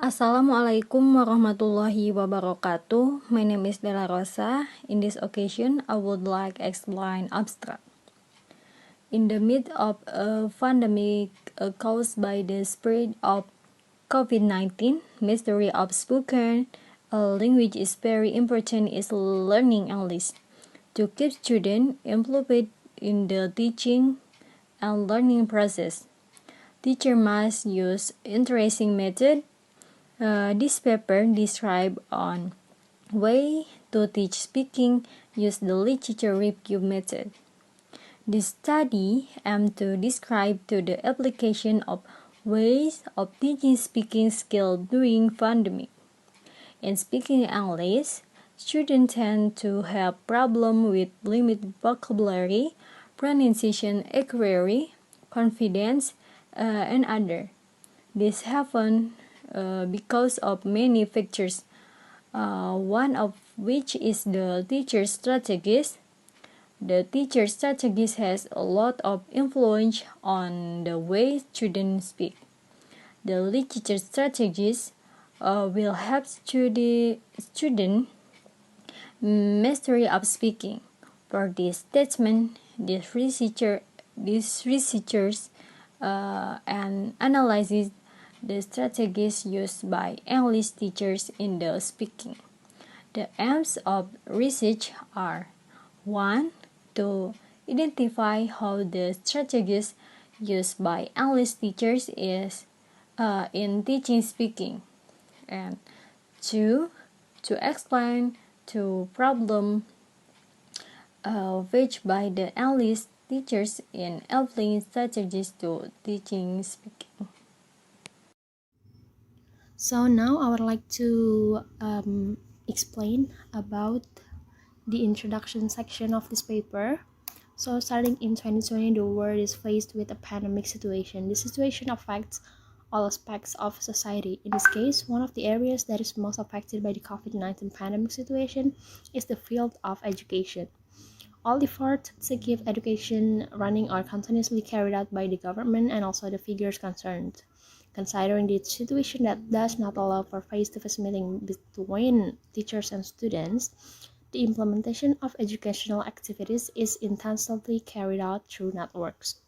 Assalamualaikum warahmatullahi wabarakatuh. My name is Della Rosa. In this occasion, I would like to explain abstract. In the midst of a pandemic caused by the spread of COVID-19, mastery of spoken language is very important in learning English. To keep students involved in the teaching and learning process, teacher must use interesting methods. This paper describes on way to teach speaking use the literature review method. This study aims to describe to the application of ways of teaching speaking skill during pandemic. In speaking English, students tend to have problem with limited vocabulary, pronunciation accuracy, confidence, and other. This happen because of many factors, one of which is the teacher strategies. The teacher strategies has a lot of influence on the way students speak. The literature strategies will help student mastery of speaking. For this statement, these researchers and analyzes the strategies used by English teachers in the speaking. The aims of research are 1. To identify how the strategies used by English teachers is in teaching speaking, and 2. To explain to problem faced by the English teachers in applying strategies to teaching speaking. So now I would like to explain about the introduction section of this paper. So starting in 2020, the world is faced with a pandemic situation. This situation affects all aspects of society. In this case, one of the areas that is most affected by the COVID-19 pandemic situation is the field of education. All efforts to keep education running are continuously carried out by the government and also the figures concerned. Considering the situation that does not allow for face-to-face meeting between teachers and students, the implementation of educational activities is intensively carried out through networks.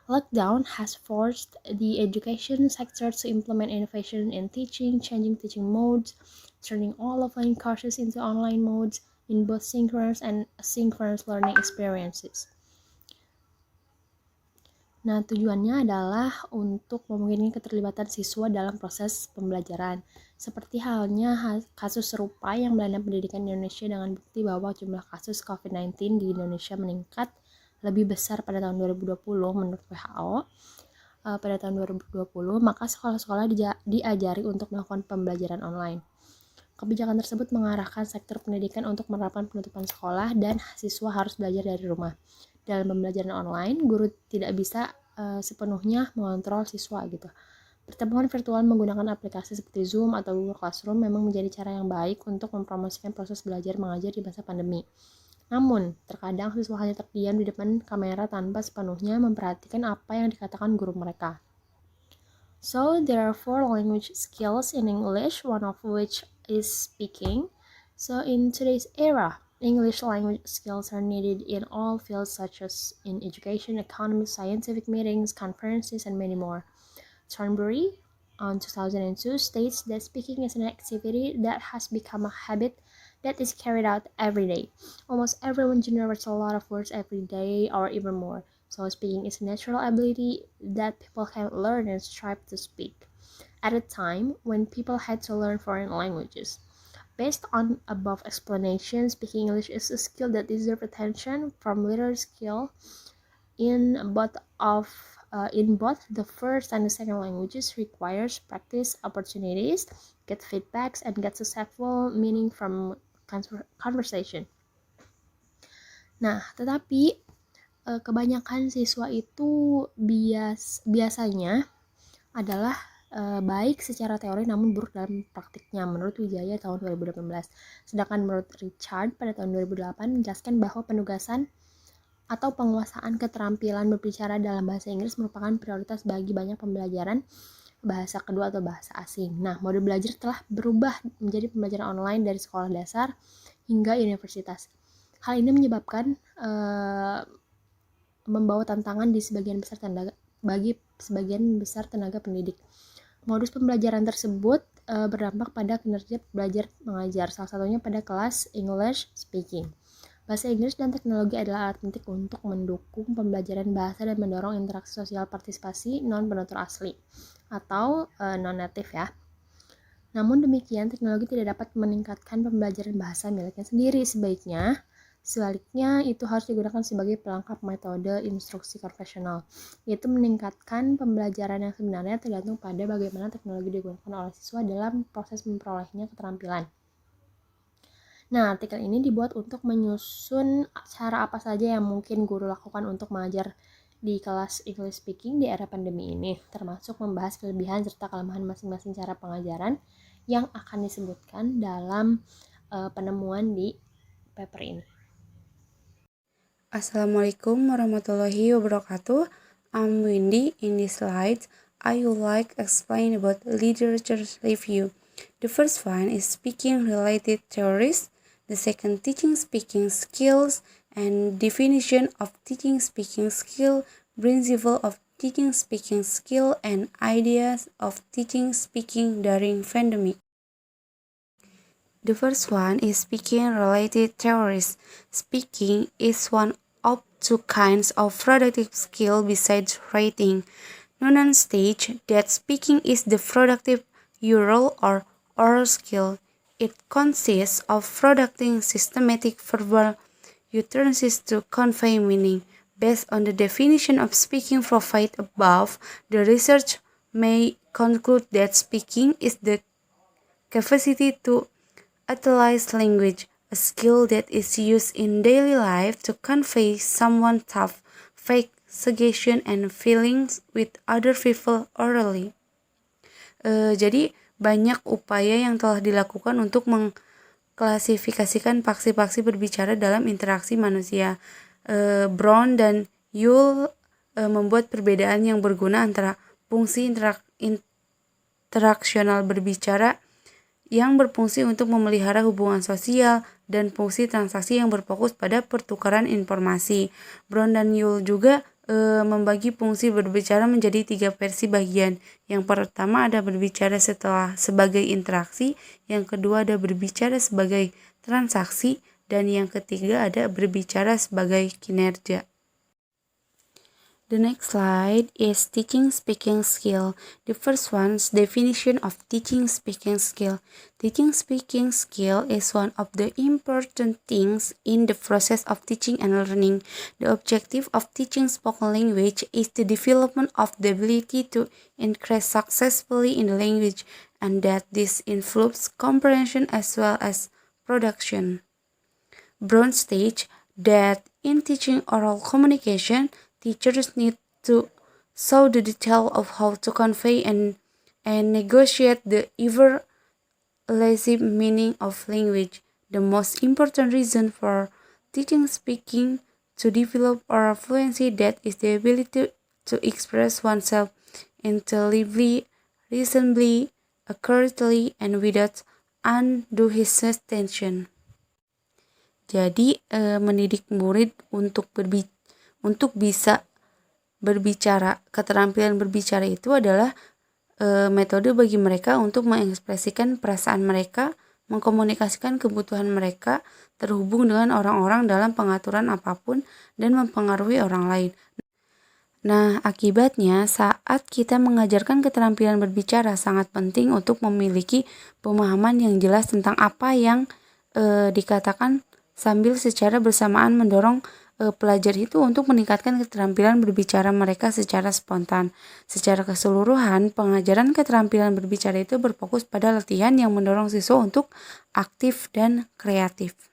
Lockdown has forced the education sector to implement innovation in teaching, changing teaching modes, turning all offline courses into online modes in both synchronous and asynchronous learning experiences. Nah, tujuannya adalah untuk memungkinkan keterlibatan siswa dalam proses pembelajaran. Seperti halnya kasus serupa yang melanda pendidikan di Indonesia dengan bukti bahwa jumlah kasus COVID-19 di Indonesia meningkat lebih besar pada tahun 2020 menurut WHO. Pada tahun 2020, maka sekolah-sekolah diajari untuk melakukan pembelajaran online. Kebijakan tersebut mengarahkan sektor pendidikan untuk menerapkan penutupan sekolah dan siswa harus belajar dari rumah. Dalam pembelajaran online, guru tidak bisa sepenuhnya mengontrol siswa gitu. Pertemuan virtual menggunakan aplikasi seperti Zoom atau Google Classroom memang menjadi cara yang baik untuk mempromosikan proses belajar mengajar di masa pandemi. Namun, terkadang siswa hanya terdiam di depan kamera tanpa sepenuhnya memperhatikan apa yang dikatakan guru mereka. So, there are 4 language skills in English, one of which is speaking. So, in today's era, English language skills are needed in all fields such as in education, economy, scientific meetings, conferences, and many more. Thornbury, on 2002, states that speaking is an activity that has become a habit that is carried out every day. Almost everyone generates a lot of words every day or even more. So speaking is a natural ability that people can learn and strive to speak. At a time when people had to learn foreign languages. Based on above explanation, speaking English is a skill that deserves attention from literary skill in both the first and the second languages requires practice, opportunities, get feedbacks, and get successful meaning from conversation. Nah, tetapi kebanyakan siswa itu biasanya adalah baik secara teori namun buruk dalam praktiknya menurut Wijaya tahun 2018. Sedangkan menurut Richard pada tahun 2008 menjelaskan bahwa penugasan atau penguasaan keterampilan berbicara dalam bahasa Inggris merupakan prioritas bagi banyak pembelajaran bahasa kedua atau bahasa asing. Nah, mode belajar telah berubah menjadi pembelajaran online dari sekolah dasar hingga universitas. Hal ini menyebabkan membawa tantangan di bagi sebagian besar tenaga pendidik. Modus pembelajaran tersebut berdampak pada kinerja belajar mengajar, salah satunya pada kelas English speaking. Bahasa Inggris dan teknologi adalah alat penting untuk mendukung pembelajaran bahasa dan mendorong interaksi sosial partisipasi non-penutur asli atau non-native ya. Namun demikian, teknologi tidak dapat meningkatkan pembelajaran bahasa miliknya sendiri. Sebaliknya, itu harus digunakan sebagai pelengkap metode instruksi konvensional, yaitu meningkatkan pembelajaran yang sebenarnya tergantung pada bagaimana teknologi digunakan oleh siswa dalam proses memperolehnya keterampilan. Nah, artikel ini dibuat untuk menyusun cara apa saja yang mungkin guru lakukan untuk mengajar di kelas English speaking di era pandemi ini, termasuk membahas kelebihan serta kelemahan masing-masing cara pengajaran yang akan disebutkan dalam penemuan di paper ini. Assalamualaikum warahmatullahi wabarakatuh. I'm Windi. In this slide, I would like to explain about literature review. The first one is speaking related theories. The second, teaching speaking skills and definition of teaching speaking skill, principle of teaching speaking skill, and ideas of teaching speaking during pandemic. The first one is speaking related theories. Speaking is one of two kinds of productive skill besides writing. Noonan states that speaking is the productive oral or oral skill. It consists of producing systematic verbal utterances to convey meaning. Based on the definition of speaking provided above, the research may conclude that speaking is the capacity to utilize language, a skill that is used in daily life to convey someone's thoughts, facts, suggestions, and feelings with other people orally. Jadi banyak upaya yang telah dilakukan untuk mengklasifikasikan faksi-faksi berbicara dalam interaksi manusia. Brown dan Yule membuat perbedaan yang berguna antara fungsi interaksional berbicara yang berfungsi untuk memelihara hubungan sosial dan fungsi transaksi yang berfokus pada pertukaran informasi. Brown dan Yule juga membagi fungsi berbicara menjadi 3 versi bagian. Yang pertama ada berbicara sebagai interaksi, yang kedua ada berbicara sebagai transaksi, dan yang ketiga ada berbicara sebagai kinerja. The next slide is teaching speaking skill. The first one's definition of teaching speaking skill. Teaching speaking skill is one of the important things in the process of teaching and learning. The objective of teaching spoken language is the development of the ability to increase successfully in the language, and that this influences comprehension as well as production. Brown states that in teaching oral communication, teachers need to show the detail of how to convey and negotiate the ever-elusive meaning of language. The most important reason for teaching speaking to develop oral fluency that is the ability to express oneself intelligibly, reasonably, accurately, and without undue hesitation. Jadi mendidik murid untuk bisa berbicara. Keterampilan berbicara itu adalah metode bagi mereka untuk mengekspresikan perasaan mereka, mengkomunikasikan kebutuhan mereka, terhubung dengan orang-orang dalam pengaturan apapun, dan mempengaruhi orang lain. Nah, akibatnya saat kita mengajarkan keterampilan berbicara sangat penting untuk memiliki pemahaman yang jelas tentang apa yang dikatakan, sambil secara bersamaan mendorong pelajar itu untuk meningkatkan keterampilan berbicara mereka secara spontan. Secara keseluruhan, pengajaran keterampilan berbicara itu berfokus pada latihan yang mendorong siswa untuk aktif dan kreatif.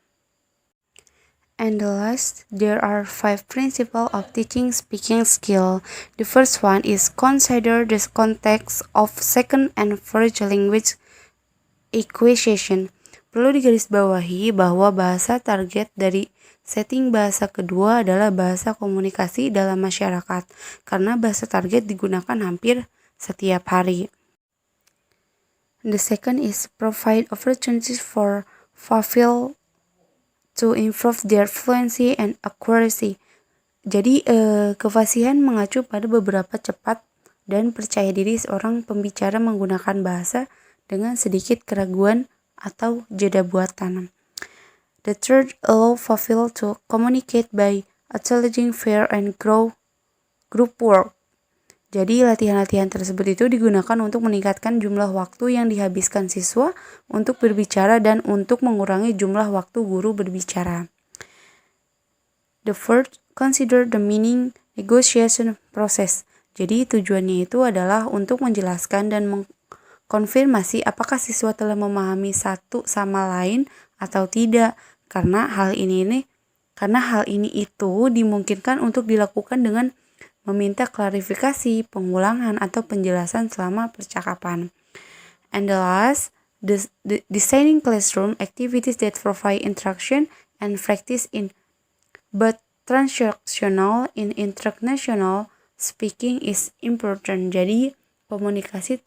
And the last, there are 5 principles of teaching speaking skill. The first one is consider the context of second and first language acquisition. Perlu digarisbawahi bahwa bahasa target dari setting bahasa kedua adalah bahasa komunikasi dalam masyarakat, karena bahasa target digunakan hampir setiap hari. The second is provide opportunities for fulfill to improve their fluency and accuracy. Jadi kefasihan mengacu pada beberapa cepat dan percaya diri seorang pembicara menggunakan bahasa dengan sedikit keraguan atau jeda buatan. The third allow fulfill to communicate by utilizing fair and group work. Jadi latihan-latihan tersebut itu digunakan untuk meningkatkan jumlah waktu yang dihabiskan siswa untuk berbicara dan untuk mengurangi jumlah waktu guru berbicara. The fourth, consider the meaning negotiation process. Jadi tujuannya itu adalah untuk menjelaskan dan mengkonfirmasi apakah siswa telah memahami satu sama lain atau tidak. Karena hal ini itu dimungkinkan untuk dilakukan dengan meminta klarifikasi, pengulangan, atau penjelasan selama percakapan. And the last, designing classroom activities that provide interaction and practice in both transactional and international speaking is important. Jadi komunikasi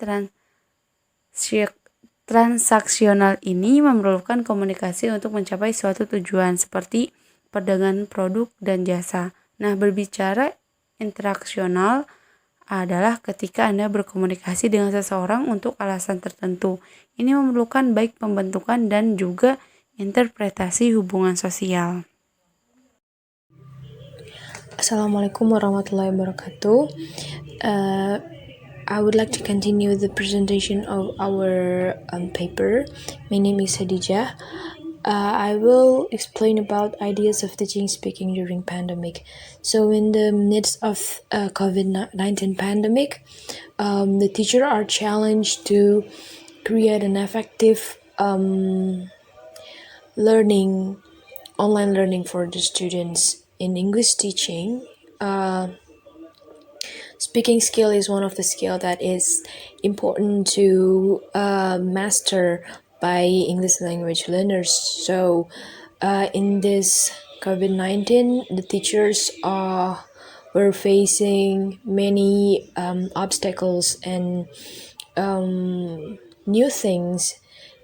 transaksional ini memerlukan komunikasi untuk mencapai suatu tujuan seperti perdagangan produk dan jasa. Nah, berbicara interaksional adalah ketika Anda berkomunikasi dengan seseorang untuk alasan tertentu. Ini memerlukan baik pembentukan dan juga interpretasi hubungan sosial. Assalamualaikum warahmatullahi wabarakatuh. I would like to continue the presentation of our paper. My name is Khodijah. I will explain about ideas of teaching speaking during pandemic. So in the midst of COVID-19 pandemic, the teacher are challenged to create an effective online learning for the students. In English teaching, speaking skill is one of the skill that is important to master by English language learners. So in this COVID-19, the teachers were facing many obstacles and new things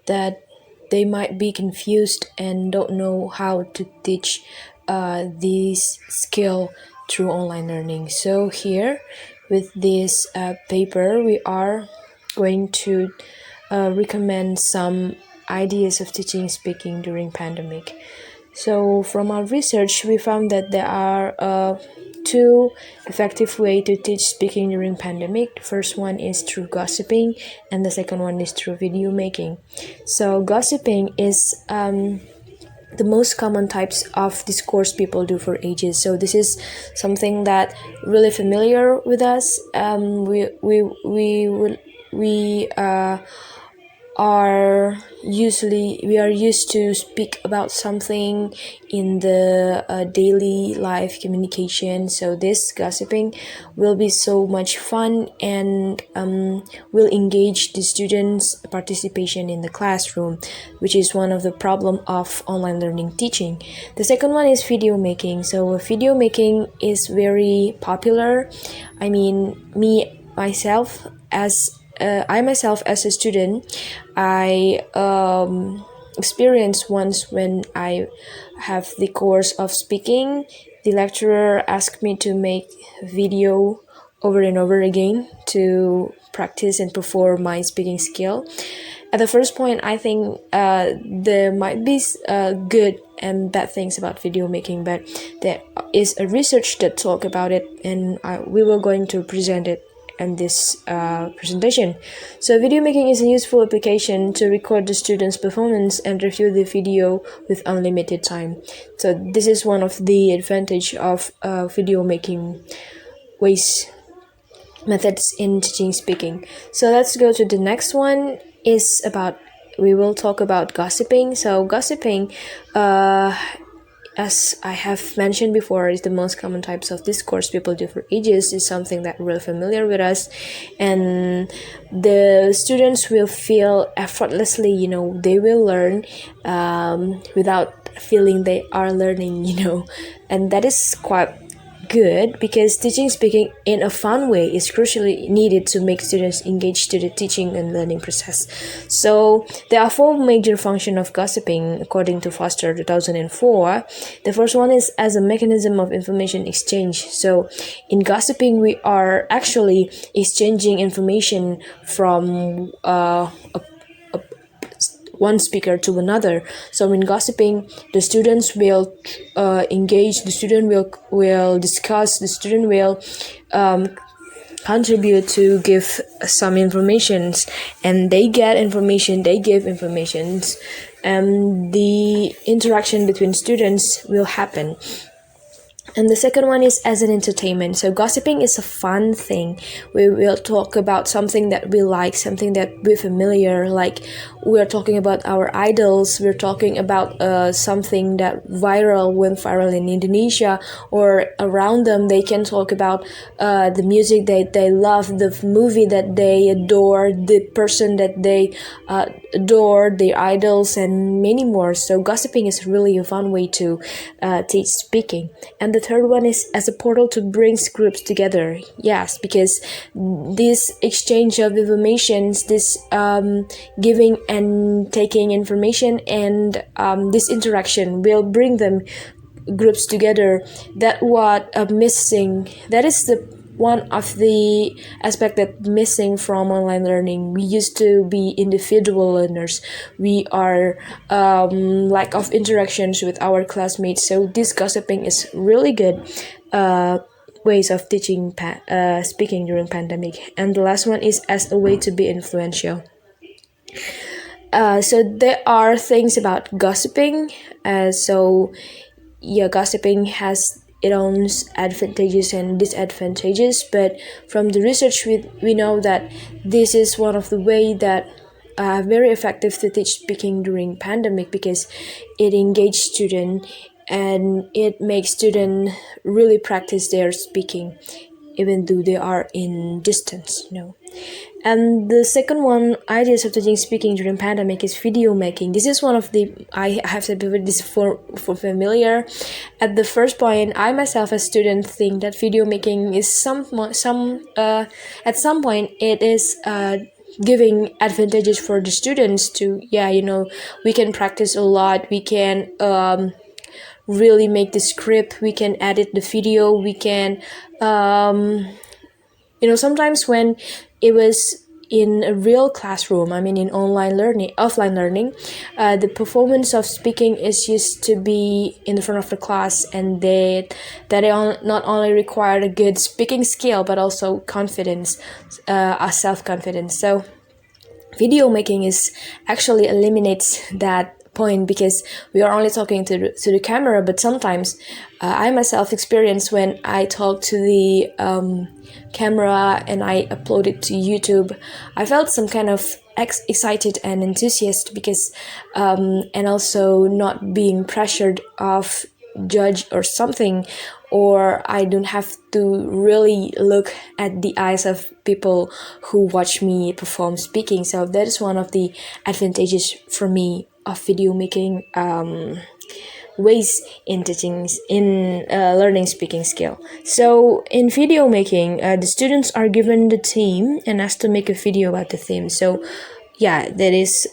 that they might be confused and don't know how to teach this skill through online learning. So here with this paper we are going to recommend some ideas of teaching speaking during pandemic. So from our research we found that there are two effective way to teach speaking during pandemic. The first one is through gossiping and the second one is through video making. So gossiping is the most common types of discourse people do for ages. So this is something that really familiar with us. We are used to speak about something in the daily life communication. So this gossiping will be so much fun and will engage the students' participation in the classroom, which is one of the problem of online learning teaching. The second one is video making. So video making is very popular. I mean, myself as a student, I experienced once when I have the course of speaking, the lecturer asked me to make video over and over again to practice and perform my speaking skill. At the first point, I think there might be good and bad things about video making, but there is a research that talk about it, and we were going to present it in this presentation. So video making is a useful application to record the students' performance and review the video with unlimited time. So this is one of the advantage of video making methods in teaching speaking. So let's go to the next one. We will talk about gossiping. So gossiping, as I have mentioned before, is the most common types of discourse people do for ages. Is something that really familiar with us, and the students will feel effortlessly, they will learn without feeling they are learning, and that is quite good because teaching speaking in a fun way is crucially needed to make students engaged to the teaching and learning process. So there are four major functions of gossiping according to Foster 2004. The first one is as a mechanism of information exchange. So in gossiping we are actually exchanging information from one speaker to another. So in gossiping, the students will engage, the student will discuss, the student will contribute to give some informations, and they get information, they give informations, and the interaction between students will happen. And the second one is as an entertainment. So gossiping is a fun thing. We will talk about something that we like, something that we're familiar, like we're talking about our idols, we're talking about something that went viral in Indonesia or around them. They can talk about the music that they love, the movie that they adore, the person that they adore, their idols, and many more. So gossiping is really a fun way to teach speaking. And the third one is as a portal to bring groups together. Yes, because this exchange of informations, this giving and taking information, and this interaction will bring them groups together. That is the one of the aspect that missing from online learning. We used to be individual learners. We are lack of interactions with our classmates. So this gossiping is really good ways of teaching speaking during pandemic. And the last one is as a way to be influential. So there are things about gossiping. Gossiping has its own advantages and disadvantages, but from the research we know that this is one of the way that very effective to teach speaking during pandemic, because it engages students and it makes students really practice their speaking even though they are in distance, And the second one, ideas of teaching speaking during pandemic, is video making. This is one of the, I have said before, this for familiar. At the first point, I myself as student think that video making is at some point it is giving advantages for the students to, we can practice a lot, we can really make the script, we can edit the video, we can sometimes when it was in a real classroom, in offline learning, the performance of speaking is used to be in the front of the class, and they not only require a good speaking skill but also confidence, self-confidence. So video making is actually eliminates that point, because we are only talking to the camera. But sometimes I myself experience when I talk to the camera and I upload it to YouTube, I felt some kind of excited and enthusiastic, because and also not being pressured of judge or something, or I don't have to really look at the eyes of people who watch me perform speaking. So that is one of the advantages for me of video making ways in teaching, in learning speaking skill. So in video making, the students are given the theme and asked to make a video about the theme. So that is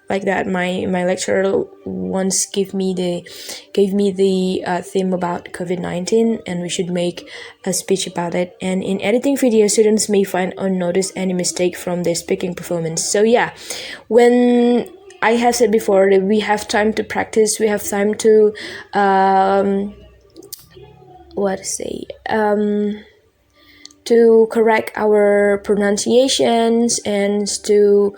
like that. My lecturer once gave me the theme about COVID-19, and we should make a speech about it. And in editing video, students may find unnoticed any mistake from their speaking performance. So when I have said before that we have time to practice, we have time to to correct our pronunciations and to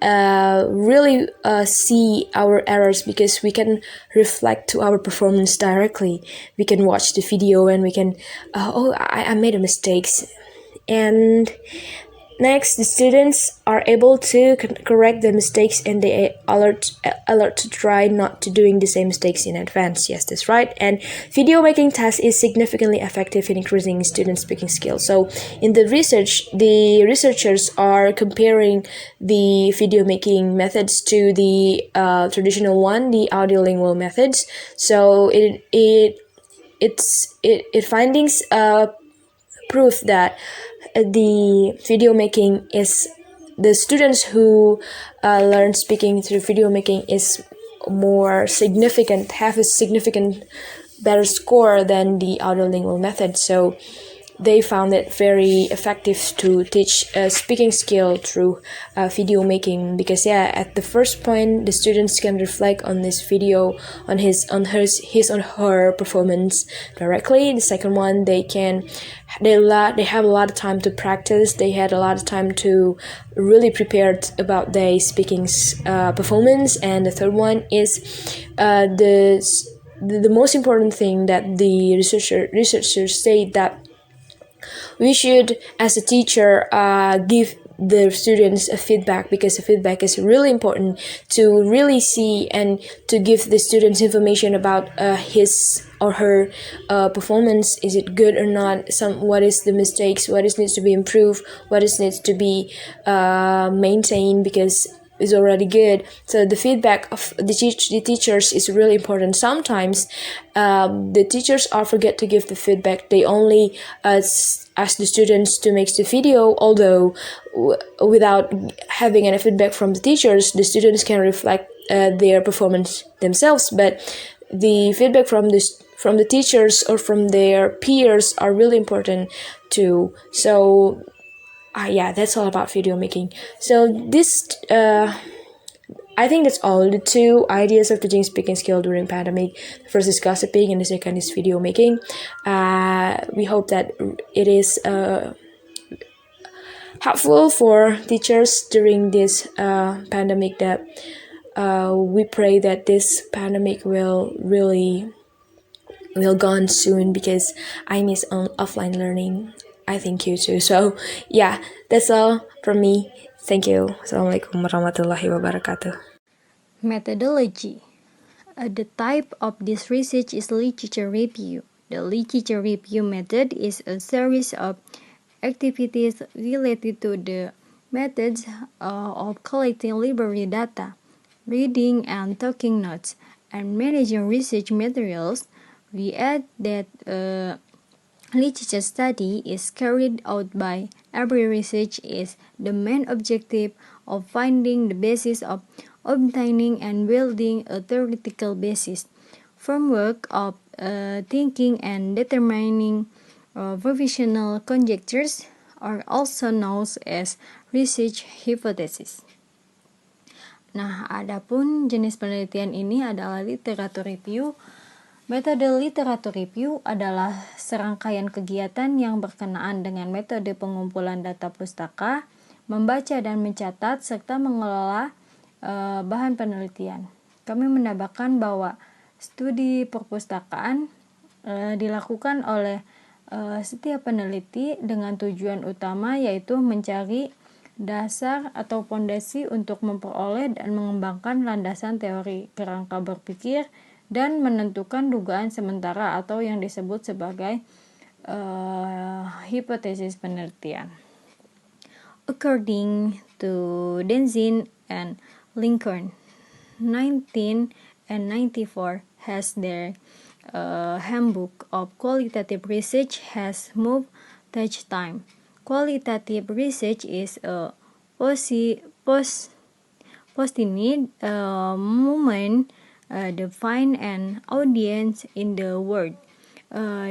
really see our errors, because we can reflect to our performance directly. We can watch the video and we can I made a mistakes. And next, the students are able to correct the mistakes, and they alert to try not to doing the same mistakes in advance. Yes, that's right. And video making task is significantly effective in increasing students' speaking skills. So in the research, the researchers are comparing the video making methods to the traditional one, the audiolingual methods. So it it findings prove that the video making is the students who learn speaking through video making is more significant, have a significant better score than the audiolingual method. So they found it very effective to teach speaking skill through video making, because at the first point the students can reflect on this video, on his or her performance directly. The second one, they have a lot of time to practice. They had a lot of time to really prepare about their speaking performance. And the third one is the most important thing that the researchers say, that we should, as a teacher, give the students a feedback, because the feedback is really important to really see and to give the students information about his or her performance. Is it good or not? What is the mistakes? What needs to be improved? What needs to be maintained? Because is already good. So the feedback of the teachers is really important. Sometimes the teachers forget to give the feedback. They only ask the students to make the video, although without having any feedback from the teachers, the students can reflect their performance themselves. But the feedback from the teachers or from their peers are really important too. So that's all about video making. So this, I think that's all. The two ideas of teaching speaking skill during pandemic. The first is gossiping, and the second is video making. We hope that it is helpful for teachers during this pandemic. That we pray that this pandemic will gone soon, because I miss offline learning. I think you too. So that's all from me. Thank you. Assalamualaikum warahmatullahi wabarakatuh. Methodology. The type of this research is literature review. The literature review method is a series of activities related to the methods of collecting library data, reading and taking notes, and managing research materials. We add that literature study is carried out by every research is the main objective of finding the basis of obtaining and building a theoretical basis, framework of thinking and determining provisional conjectures are also known as research hypothesis. Nah, adapun jenis penelitian ini adalah literatur review. Metode literatur review adalah serangkaian kegiatan yang berkenaan dengan metode pengumpulan data pustaka, membaca dan mencatat, serta mengelola bahan penelitian. Kami menambahkan bahwa studi perpustakaan dilakukan oleh setiap peneliti dengan tujuan utama, yaitu mencari dasar atau fondasi untuk memperoleh dan mengembangkan landasan teori kerangka berpikir dan menentukan dugaan sementara atau yang disebut sebagai hipotesis penelitian. According to Denzin and Lincoln, 1994 has their handbook of qualitative research has moved touch time. Qualitative research is a post-need movement define an audience in the world.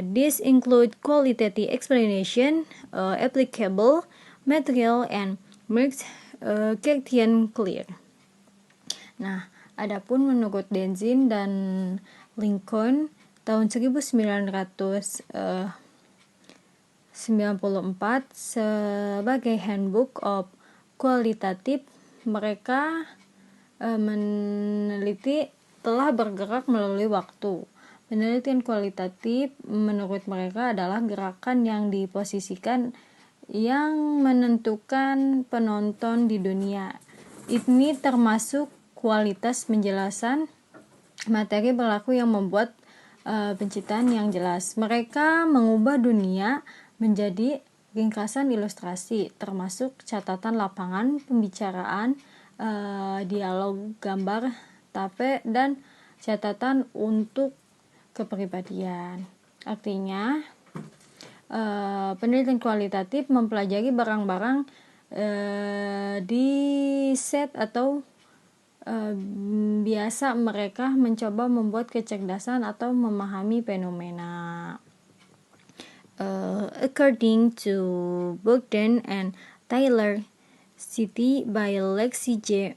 This include qualitative explanation, applicable material, and makes criterion clear. Nah, adapun menurut Denzin dan Lincoln tahun 1994 sebagai handbook of qualitative, mereka meneliti telah bergerak melalui waktu. Penelitian kualitatif menurut mereka adalah gerakan yang diposisikan yang menentukan penonton di dunia. Ini termasuk kualitas penjelasan materi berlaku yang membuat penciptaan yang jelas. Mereka mengubah dunia menjadi ringkasan ilustrasi, termasuk catatan lapangan, pembicaraan, dialog, gambar, tape, dan catatan untuk kepribadian. Artinya, penelitian kualitatif mempelajari barang-barang di set atau biasa mereka mencoba membuat kecerdasan atau memahami fenomena. According to Bogdan and Taylor City by Lexi J.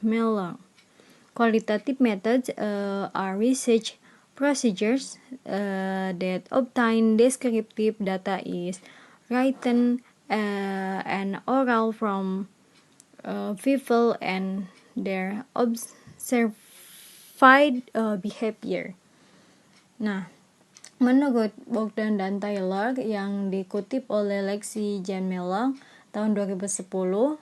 Melia, qualitative methods are research procedures that obtain descriptive data is written and oral from people and their observed behavior. Nah, menurut Bogdan dan Taylor yang dikutip oleh Lexi Jamilumkillah tahun 2010,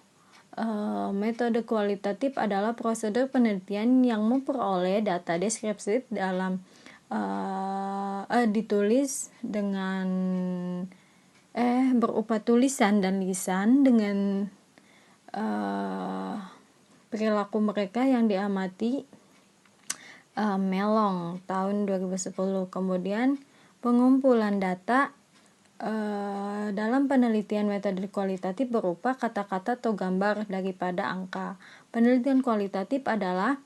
metode kualitatif adalah prosedur penelitian yang memperoleh data deskriptif dalam ditulis dengan berupa tulisan dan lisan dengan perilaku mereka yang diamati Melong tahun 2010. Kemudian pengumpulan data dalam penelitian metode kualitatif berupa kata-kata atau gambar daripada angka. Penelitian kualitatif adalah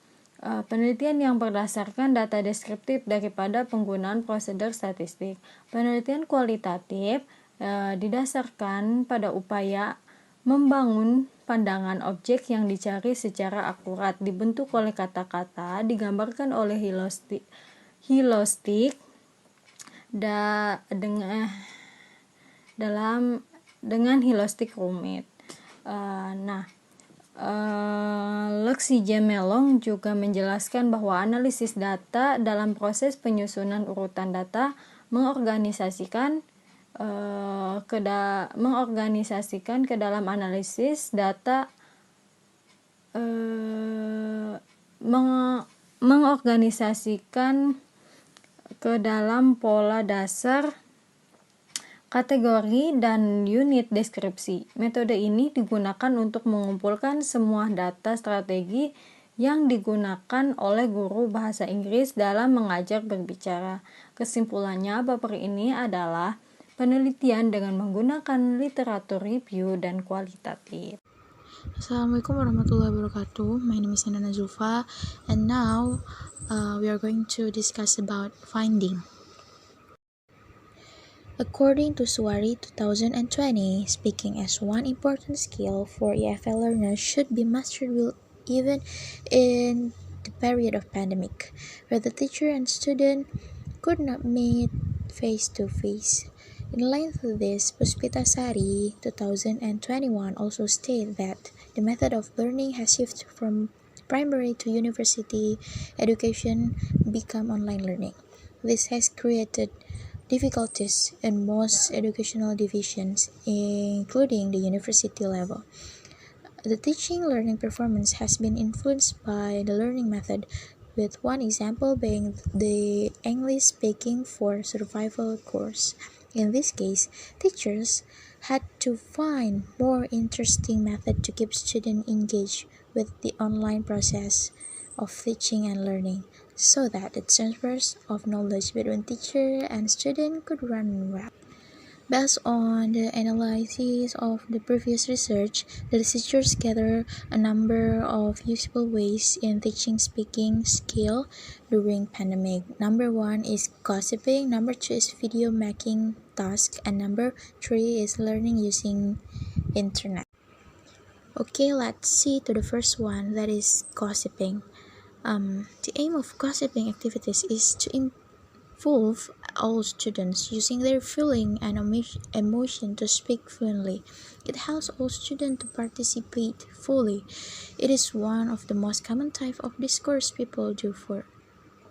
penelitian yang berdasarkan data deskriptif daripada penggunaan prosedur statistik. Penelitian kualitatif didasarkan pada upaya membangun pandangan objek yang dicari secara akurat, dibentuk oleh kata-kata, digambarkan oleh hilastik dengan hilastik rumit. Lexi Jamelong juga menjelaskan bahwa analisis data dalam proses penyusunan urutan data mengorganisasikan ke dalam analisis data mengorganisasikan ke dalam pola dasar, kategori, dan unit deskripsi. Metode ini digunakan untuk mengumpulkan semua data strategi yang digunakan oleh guru bahasa Inggris dalam mengajar berbicara. Kesimpulannya, paper ini adalah penelitian dengan menggunakan literatur review dan kualitatif. Assalamualaikum warahmatullahi wabarakatuh. My name is Indana Zulfa, and now we are going to discuss about finding. According to Suwari 2020, speaking as one important skill for EFL learners should be mastered even in the period of pandemic, where the teacher and student could not meet face-to-face. In line with this, Puspitasari 2021 also stated that the method of learning has shifted from primary to university education become online learning. This has created difficulties in most educational divisions, including the university level. The teaching learning performance has been influenced by the learning method, with one example being the English speaking for survival course. In this case, teachers had to find more interesting method to keep students engaged with the online process of teaching and learning, so that the transfers of knowledge between teacher and student could run well. Based on the analysis of the previous research, the researchers gather a number of useful ways in teaching speaking skill during pandemic. Number 1 is gossiping, number 2 is video making task, and number 3 is learning using internet. Okay, let's see to the first one, that is gossiping. The aim of gossiping activities is to involve all students using their feeling and emotion to speak fluently. It helps all students to participate fully. It is one of the most common type of discourse people do for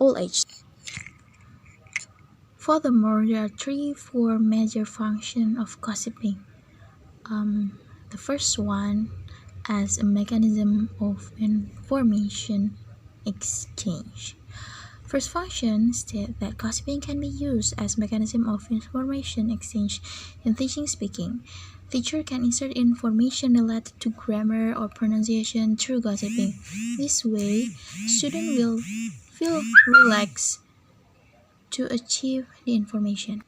all ages. Furthermore, there are 3-4 major functions of gossiping. The first one, as a mechanism of information exchange. First function states that gossiping can be used as mechanism of information exchange in teaching speaking. Teacher can insert information related to grammar or pronunciation through gossiping. This way, student will feel relaxed to achieve the information.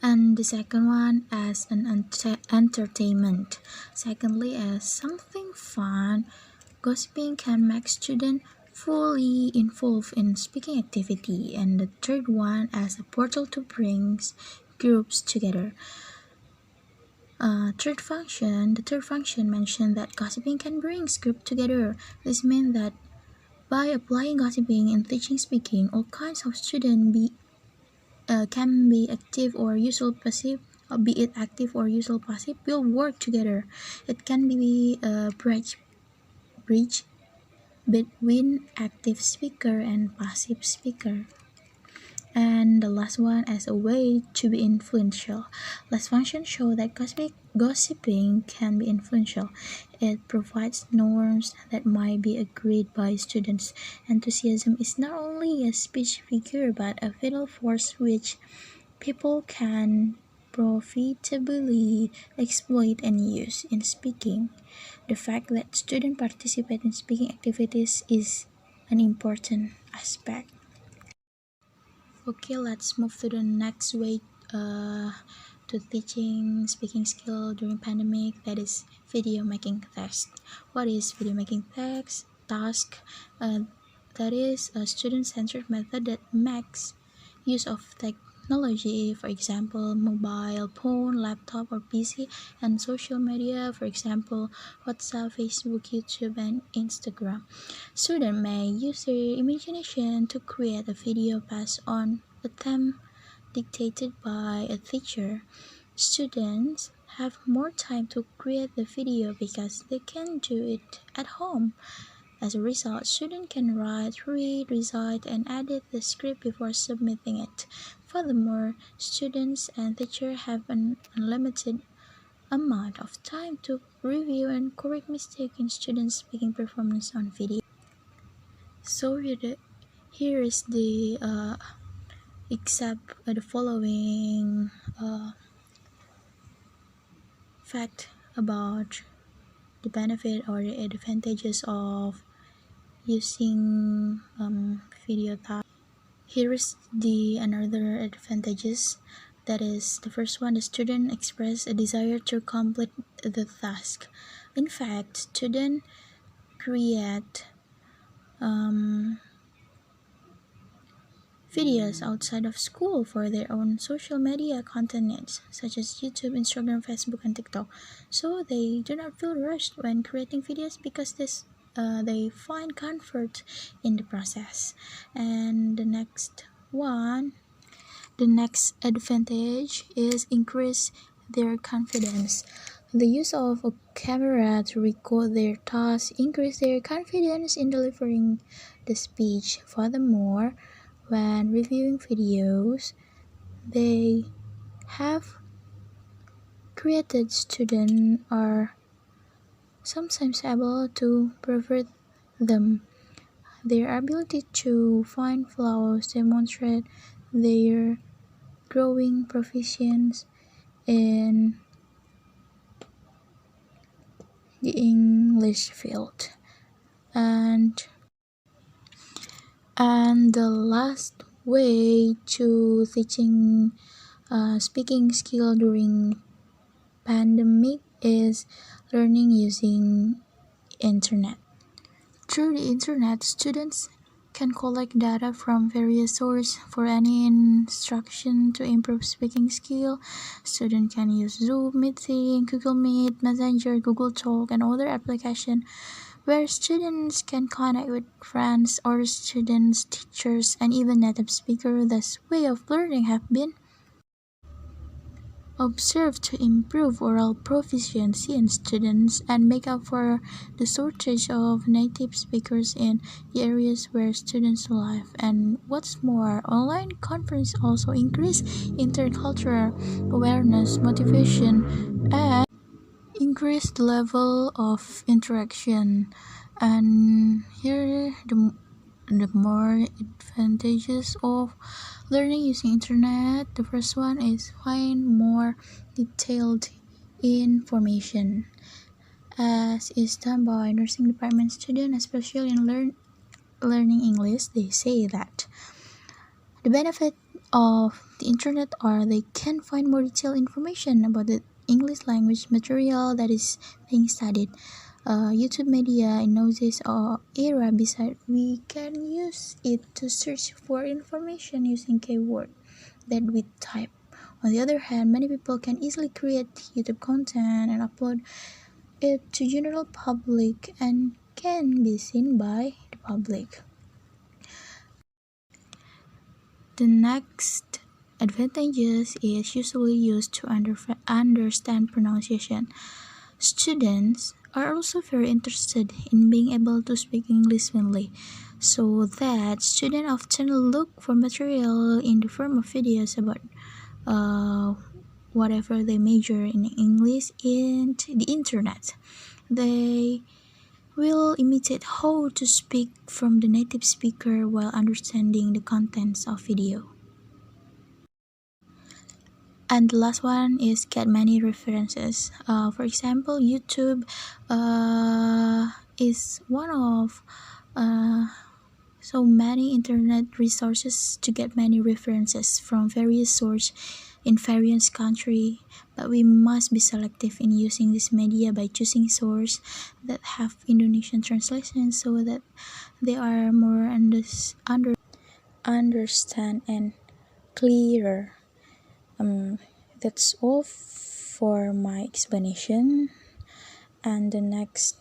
And the second one as an entertainment. Secondly, as something fun, gossiping can make students fully involved in speaking activity. And the third one as a portal to bring groups together. The third function mentioned that gossiping can bring groups together. This means that by applying gossiping in teaching speaking, all kinds of students can be active or usual passive, be it active or usual passive, will work together. It can be a bridge between active speaker and passive speaker. And the last one as a way to be influential. Last function show that gossiping can be influential. It provides norms that might be agreed by students. Enthusiasm is not only a speech figure but a vital force which people can profitably exploit and use in speaking. The fact that students participate in speaking activities is an important aspect. Okay, let's move to the next way to teaching speaking skill during pandemic, that is video making task. What is video making task? That is a student-centered method that makes use of technology, for example, mobile phone, laptop, or PC, and social media, for example, WhatsApp, Facebook, YouTube, and Instagram. Students may use their imagination to create a video based on a theme dictated by a teacher. Students have more time to create the video because they can do it at home. As a result, students can write, read, recite, and edit the script before submitting it. Furthermore, students and teachers have an unlimited amount of time to review and correct mistakes in students' speaking performance on video. So here is the the following fact about the benefit or the advantages of using video task. Here is the another advantages. That is, the first one, the student express a desire to complete the task. In fact, students create videos outside of school for their own social media content needs, such as YouTube, Instagram, Facebook, and TikTok. So they do not feel rushed when creating videos because they find comfort in the process. And the next advantage is increase their confidence. The use of a camera to record their tasks increase their confidence in delivering the speech. Furthermore, when reviewing videos they have created, students are sometimes able to perfect them. Their ability to find flaws demonstrate their growing proficiency in the English field. And the last way to teaching speaking skill during pandemic is learning using internet. Through the internet, students can collect data from various sources for any instruction to improve speaking skill. Students can use Zoom meeting, Google Meet, Messenger, Google Talk, and other applications where students can connect with friends or students, teachers, and even native speakers. This way of learning have been observed to improve oral proficiency in students and make up for the shortage of native speakers in the areas where students live. And what's more, online conference also increase intercultural awareness, motivation, and increase the level of interaction. And here the more advantages of learning using internet. The first one is find more detailed information, as is done by nursing department students, especially in learning English. They say that the benefit of the internet, or they can find more detailed information about the English language material that is being studied. YouTube media in nowadays era, besides we can use it to search for information using keyword that we type. On the other hand, many people can easily create YouTube content and upload it to general public and can be seen by the public. The next advantages is usually used to understand pronunciation. Students are also very interested in being able to speak English fluently, so that students often look for material in the form of videos about whatever they major in English in the internet. They will imitate how to speak from the native speaker while understanding the contents of video. And the last one is get many references. For example, YouTube is one of so many internet resources to get many references from various sources in various countries, but we must be selective in using this media by choosing sources that have Indonesian translations so that they are more understand and clearer. That's all for my explanation, and the next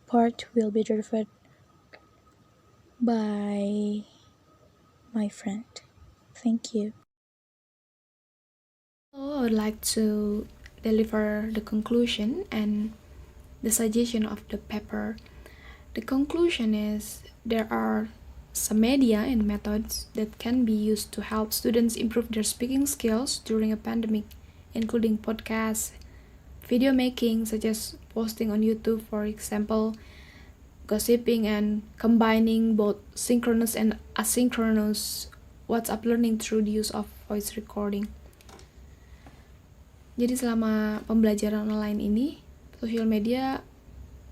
part will be delivered by my friend. Thank you. I would like to deliver the conclusion and the suggestion of the paper. The conclusion is there are some media and methods that can be used to help students improve their speaking skills during a pandemic, including podcasts, video making, such as posting on YouTube, for example, gossiping, and combining both synchronous and asynchronous WhatsApp learning through the use of voice recording. Jadi selama pembelajaran online ini, sosial media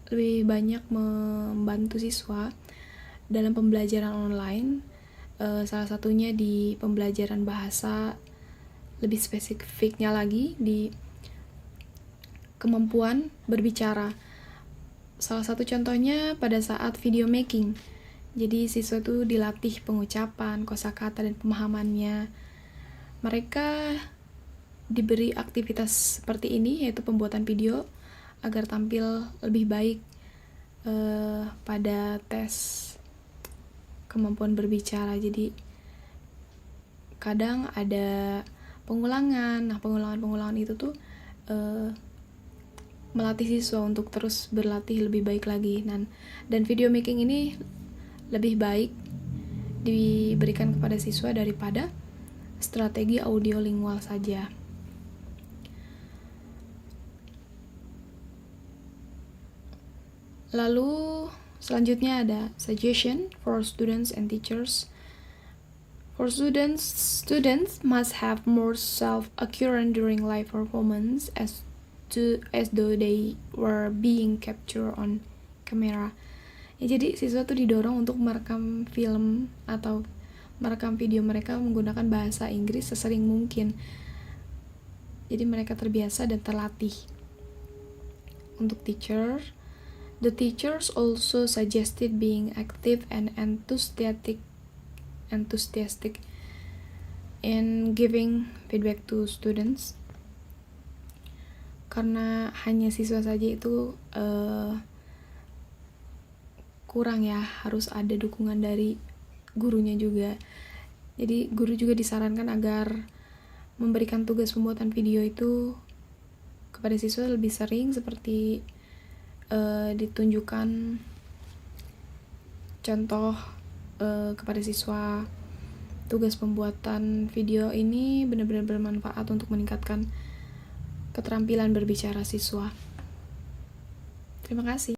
lebih banyak membantu siswa dalam pembelajaran online, salah satunya di pembelajaran bahasa, lebih spesifiknya lagi di kemampuan berbicara. Salah satu contohnya pada saat video making. Jadi siswa itu dilatih pengucapan, kosakata, dan pemahamannya. Mereka diberi aktivitas seperti ini, yaitu pembuatan video agar tampil lebih baik pada tes kemampuan berbicara. Jadi kadang ada pengulangan. Nah, pengulangan itu tuh melatih siswa untuk terus berlatih lebih baik lagi. Dan video making ini lebih baik diberikan kepada siswa daripada strategi audio lingual saja. Lalu selanjutnya ada suggestion for students and teachers. For students must have more self-assurance during live performance as though they were being captured on camera. Ya, jadi siswa tuh didorong untuk merekam film atau merekam video mereka menggunakan bahasa Inggris sesering mungkin. Jadi mereka terbiasa dan terlatih. Untuk teacher, the teachers also suggested being active and enthusiastic in giving feedback to students. Karena hanya siswa saja itu kurang ya, harus ada dukungan dari gurunya juga. Jadi guru juga disarankan agar memberikan tugas pembuatan video itu kepada siswa lebih sering, seperti ditunjukkan contoh kepada siswa. Tugas pembuatan video ini benar-benar bermanfaat untuk meningkatkan keterampilan berbicara siswa. Terima kasih.